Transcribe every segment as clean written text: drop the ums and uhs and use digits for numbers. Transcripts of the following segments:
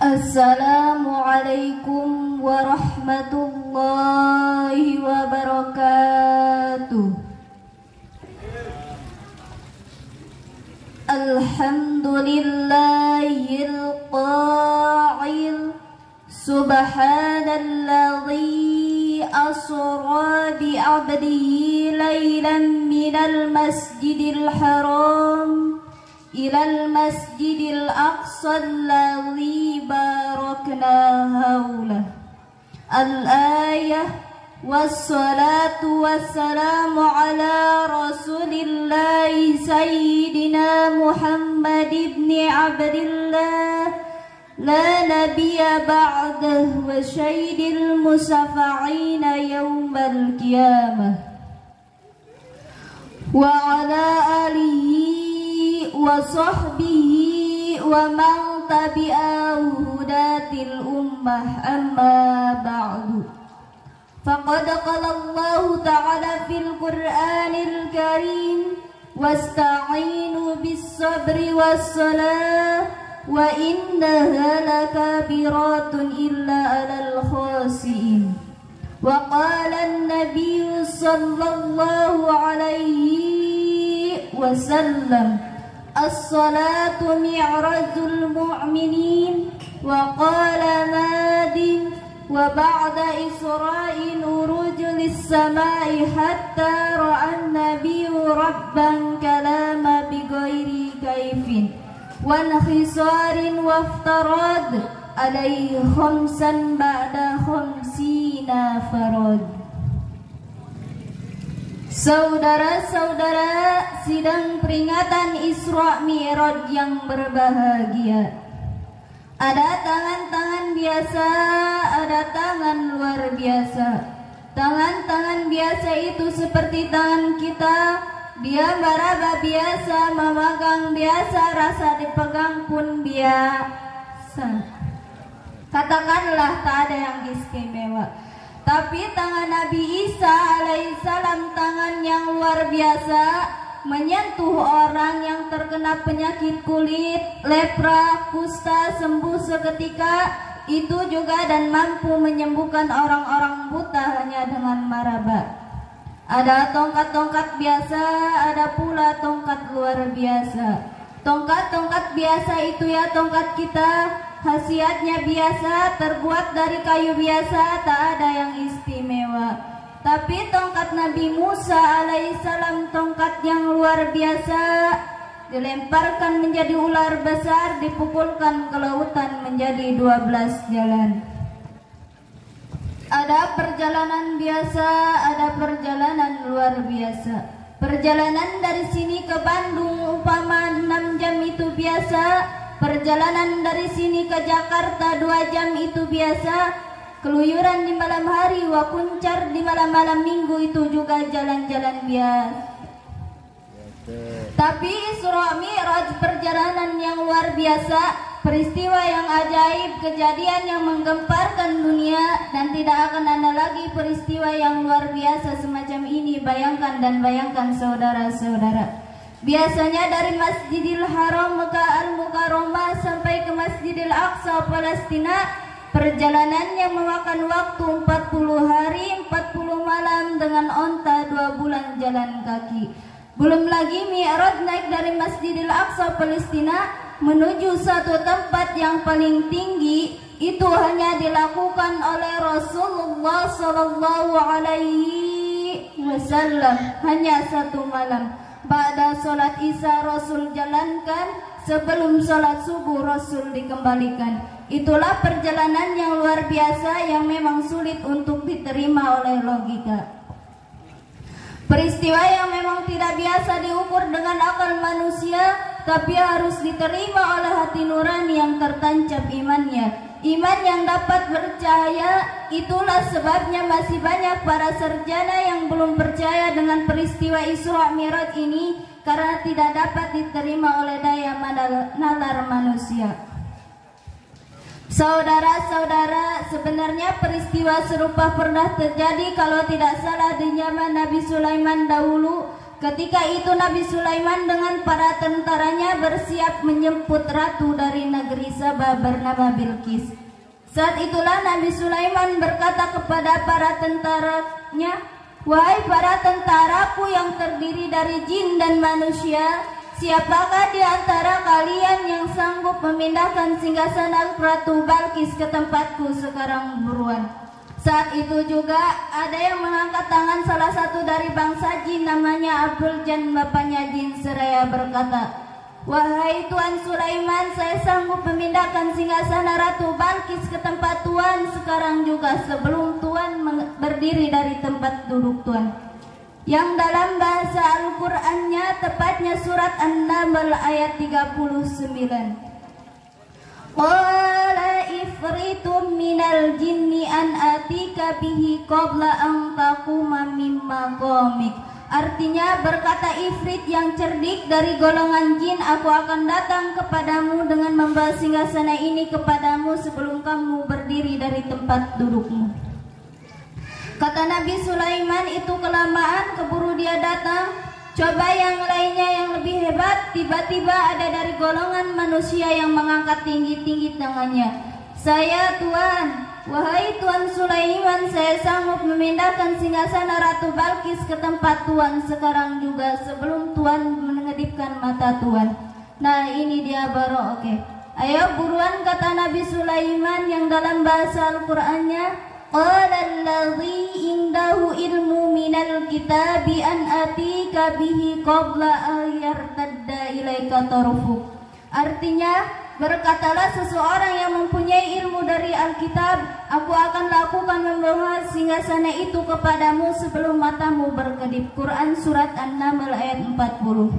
Assalamualaikum warahmatullahi wabarakatuh. Alhamdulillahil qa'il subhanalladzi asra bi'abdihi laylan minal masjidil haram ilal masjidil aqsa alladzi barakna haulah. Al-ayah wassalatu wassalamu ala rasulillahi sayyidina Muhammad ibn Abdillah la nabiyya ba'dah wa syaidil musafa'ina yawmal qiyamah wa ala alihi wa sahbihi wa man tabi'ahu hudatil ummah amma ba'du. Faqad qala Allah ta'ala fil Qur'anil Karim wasta'inu bis sabri was salah wa innaha lakabiratun illa 'alal khasiin. Wa qala an-nabiy sallallahu alaihi wasallam as-salatu mi'rajul mu'minin wa qala nadin wa ba'da isra'in urujul samai hatta ra'an nabiyyu rabban kalama bighairi kaifin wa nakhisarin waftarad alaihi khamsan ba'da khamsina farad. Saudara-saudara, sidang peringatan Isra Mi'raj yang berbahagia. Ada tangan-tangan biasa, ada tangan luar biasa. Tangan-tangan biasa itu seperti tangan kita, dia meraba biasa, memegang biasa, rasa dipegang pun biasa. Katakanlah tak ada yang istimewa. Tapi tangan Nabi Isa alaihissalam tangan yang luar biasa, menyentuh orang yang terkena penyakit kulit, lepra, kusta, sembuh seketika itu juga, dan mampu menyembuhkan orang-orang buta hanya dengan maraba. Ada tongkat-tongkat biasa, ada pula tongkat luar biasa. Tongkat-tongkat biasa itu ya tongkat kita, khasiatnya biasa, terbuat dari kayu biasa, tak ada yang istimewa. Tapi tongkat Nabi Musa alaihissalam tongkat yang luar biasa, dilemparkan menjadi ular besar, dipukulkan ke lautan menjadi 12 jalan. Ada perjalanan biasa, ada perjalanan luar biasa. Perjalanan dari sini ke Bandung umpama 6 jam itu biasa. Perjalanan dari sini ke Jakarta 2 jam itu biasa. Keluyuran di malam hari, wakuncar di malam-malam minggu itu juga jalan-jalan biasa. Tapi Isra Mi'raj perjalanan yang luar biasa, peristiwa yang ajaib, kejadian yang menggemparkan dunia, dan tidak akan ada lagi peristiwa yang luar biasa semacam ini. Bayangkan dan bayangkan saudara-saudara. Biasanya dari Masjidil Haram Mekah Al-Mukarramah sampai ke Masjidil Aqsa Palestina, perjalanan yang memakan waktu 40 hari 40 malam dengan onta 2 bulan jalan kaki. Belum lagi Mi'raj naik dari Masjidil Aqsa Palestina menuju satu tempat yang paling tinggi, itu hanya dilakukan oleh Rasulullah sallallahu alaihi wasallam hanya 1 malam. Pada sholat Isya Rasul jalankan, sebelum sholat subuh Rasul dikembalikan. Itulah perjalanan yang luar biasa yang memang sulit untuk diterima oleh logika. Peristiwa yang memang tidak biasa diukur dengan akal manusia, tapi harus diterima oleh hati nurani yang tertancap imannya. Iman yang dapat bercahaya, itulah sebabnya masih banyak para sarjana yang belum percaya dengan peristiwa Isra Mi'raj ini, karena tidak dapat diterima oleh daya nalar manusia. Saudara-saudara, sebenarnya peristiwa serupa pernah terjadi kalau tidak salah di zaman Nabi Sulaiman dahulu. Ketika itu Nabi Sulaiman dengan para tentaranya bersiap menjemput ratu dari negeri Saba bernama Bilqis. Saat itulah Nabi Sulaiman berkata kepada para tentaranya, "Wahai para tentaraku yang terdiri dari jin dan manusia, siapakah di antara kalian yang sanggup memindahkan singgasana Ratu Bilqis ke tempatku sekarang buruan?" Saat itu juga ada yang mengangkat tangan salah satu dari bangsa jin namanya Abdul Jan, bapaknya jin seraya berkata, "Wahai Tuan Sulaiman, saya sanggup memindahkan singgasana Ratu Bilqis ke tempat Tuan sekarang juga sebelum Tuan berdiri dari tempat duduk Tuan." Yang dalam bahasa Al-Qur'annya tepatnya surat An-Naml ayat 39. Qala ifritum minal jinni an atika bihi qabla an taquma min maqamik. Artinya berkata ifrit yang cerdik dari golongan jin, "Aku akan datang kepadamu dengan membawa singgasana ini kepadamu sebelum kamu berdiri dari tempat dudukmu." Kata Nabi Sulaiman, "Itu kelamaan, keburu dia datang." Coba yang lainnya yang lebih hebat, tiba-tiba ada dari golongan manusia yang mengangkat tinggi-tinggi tangannya. "Saya Tuan, wahai Tuan Sulaiman, saya sanggup memindahkan singgasana Ratu Bilqis ke tempat Tuan sekarang juga sebelum Tuan mengedipkan mata Tuan." Nah ini dia baru oke. Ayo buruan, kata Nabi Sulaiman yang dalam bahasa Al-Qur'annya, "Qala alladhi indahu ilmu minal kitabi an atika bihi qabla an yartadda ilaika tarfuk." Artinya, berkatalah seseorang yang mempunyai ilmu dari Alkitab, "Aku akan lakukan membawa singgasana itu kepadamu sebelum matamu berkedip." Quran surat An-Naml ayat 40.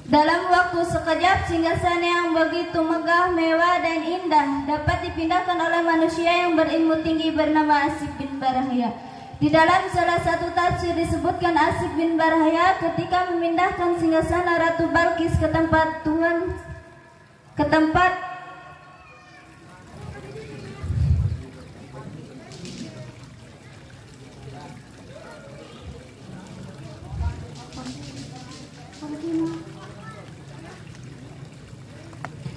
Dalam waktu sekejap, singgasana yang begitu megah, mewah dan indah dapat dipindahkan oleh manusia yang berilmu tinggi bernama Asif bin Barhaya. Di dalam salah satu tafsir disebutkan Asif bin Barhaya ketika memindahkan singgasana Ratu Bilqis ke tempat Tuhan, ke tempat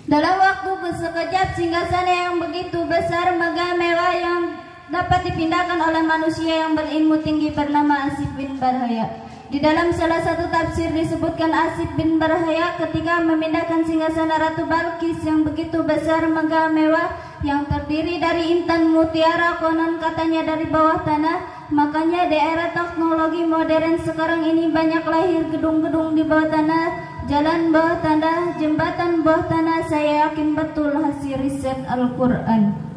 dalam waktu sekejap, singgasana yang begitu besar, megah, mewah yang dapat dipindahkan oleh manusia yang berilmu tinggi bernama Asif bin Barhaya. Di dalam salah satu tafsir disebutkan Asif bin Barhaya ketika memindahkan singgasana Ratu Bilqis yang begitu besar, megah, mewah yang terdiri dari intan mutiara, konon katanya dari bawah tanah. Makanya di era teknologi modern sekarang ini banyak lahir gedung-gedung di bawah tanah, jalan bawah tanah, jembatan bawah tanah. Saya yakin betul hasil riset Al-Quran.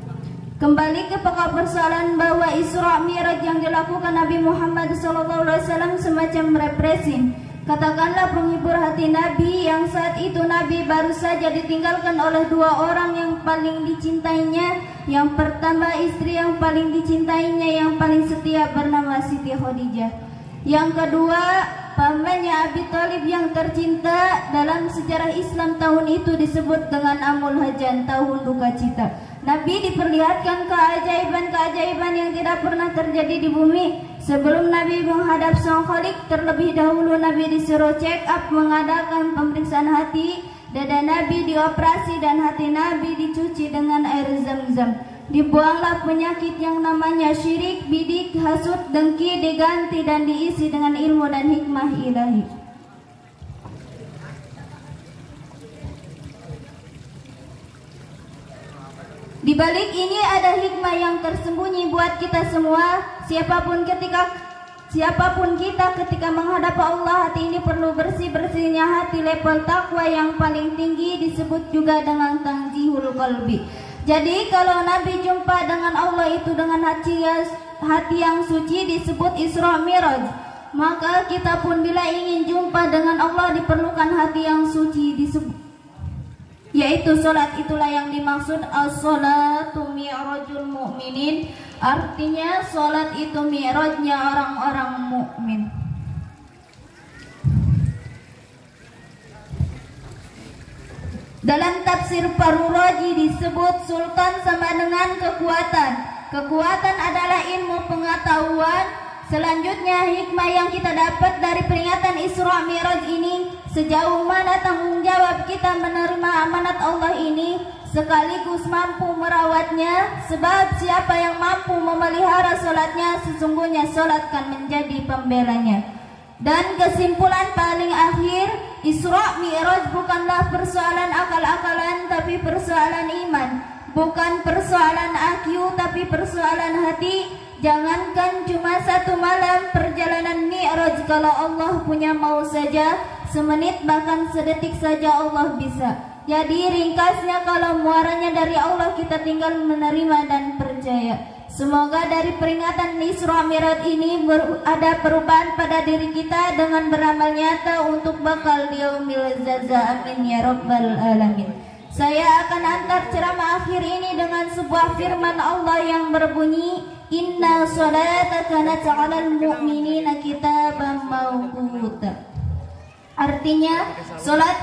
Kembali ke pokok persoalan bahwa Isra Mi'raj yang dilakukan Nabi Muhammad SAW semacam represi, katakanlah penghibur hati Nabi, yang saat itu Nabi baru saja ditinggalkan oleh dua orang yang paling dicintainya. Yang pertama istri yang paling dicintainya, yang paling setia bernama Siti Khadijah. Yang kedua pamannya Abi Thalib yang tercinta. Dalam sejarah Islam tahun itu disebut dengan Amul Hajan, tahun duka cita. Nabi diperlihatkan keajaiban-keajaiban yang tidak pernah terjadi di bumi. Sebelum Nabi menghadap Sang Khalik, terlebih dahulu Nabi disuruh check up, mengadakan pemeriksaan hati. Dada Nabi dioperasi dan hati Nabi dicuci dengan air Zam-Zam. Dibuanglah penyakit yang namanya syirik, bidik, hasud, dengki, diganti dan diisi dengan ilmu dan hikmah ilahi. Di balik ini ada hikmah yang tersembunyi buat kita semua. Siapapun kita ketika menghadap Allah, hati ini perlu bersih-bersihnya hati. Level takwa yang paling tinggi disebut juga dengan tanzihul qalbi. Jadi kalau Nabi jumpa dengan Allah itu dengan hati yang suci disebut Isra Mi'raj. Maka kita pun bila ingin jumpa dengan Allah diperlukan hati yang suci, disebut yaitu salat. Itulah yang dimaksud as-salatu mi'rajul mu'minin. Artinya salat itu mi'rajnya orang-orang mukmin. Dalam tafsir Paruraji disebut sultan sama dengan kekuatan. Kekuatan adalah ilmu pengetahuan. Selanjutnya, hikmah yang kita dapat dari peringatan Isra Mi'raj ini, sejauh mana tanggung jawab kita menerima amanat Allah ini sekaligus mampu merawatnya. Sebab siapa yang mampu memelihara solatnya, sesungguhnya solat kan menjadi pembelanya. Dan kesimpulan paling akhir, Isra Mi'raj bukanlah persoalan akal-akalan, tapi persoalan iman. Bukan persoalan IQ, tapi persoalan hati. Jangankan cuma satu malam perjalanan Mi'raj, kalau Allah punya mau saja, semenit bahkan sedetik saja Allah bisa. Jadi ringkasnya, kalau muaranya dari Allah, kita tinggal menerima dan percaya. Semoga dari peringatan Isra Mi'raj ini ada perubahan pada diri kita dengan beramal nyata untuk bakal yaumil jaza. Amin ya rabbal alamin. Saya akan antar ceramah akhir ini dengan sebuah firman Allah yang berbunyi, Inna sholata kanat 'alal mu'minina kitaban mawquta. Artinya, solat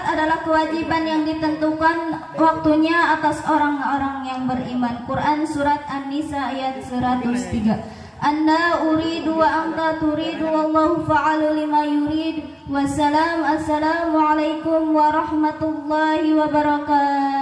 adalah kewajiban yang ditentukan waktunya atas orang-orang yang beriman. Quran surat An-Nisa ayat 103. Anda uridu wa anta turidu wallahu fa'alu lima yurid. Wassalamualaikum warahmatullahi wabarakatuh.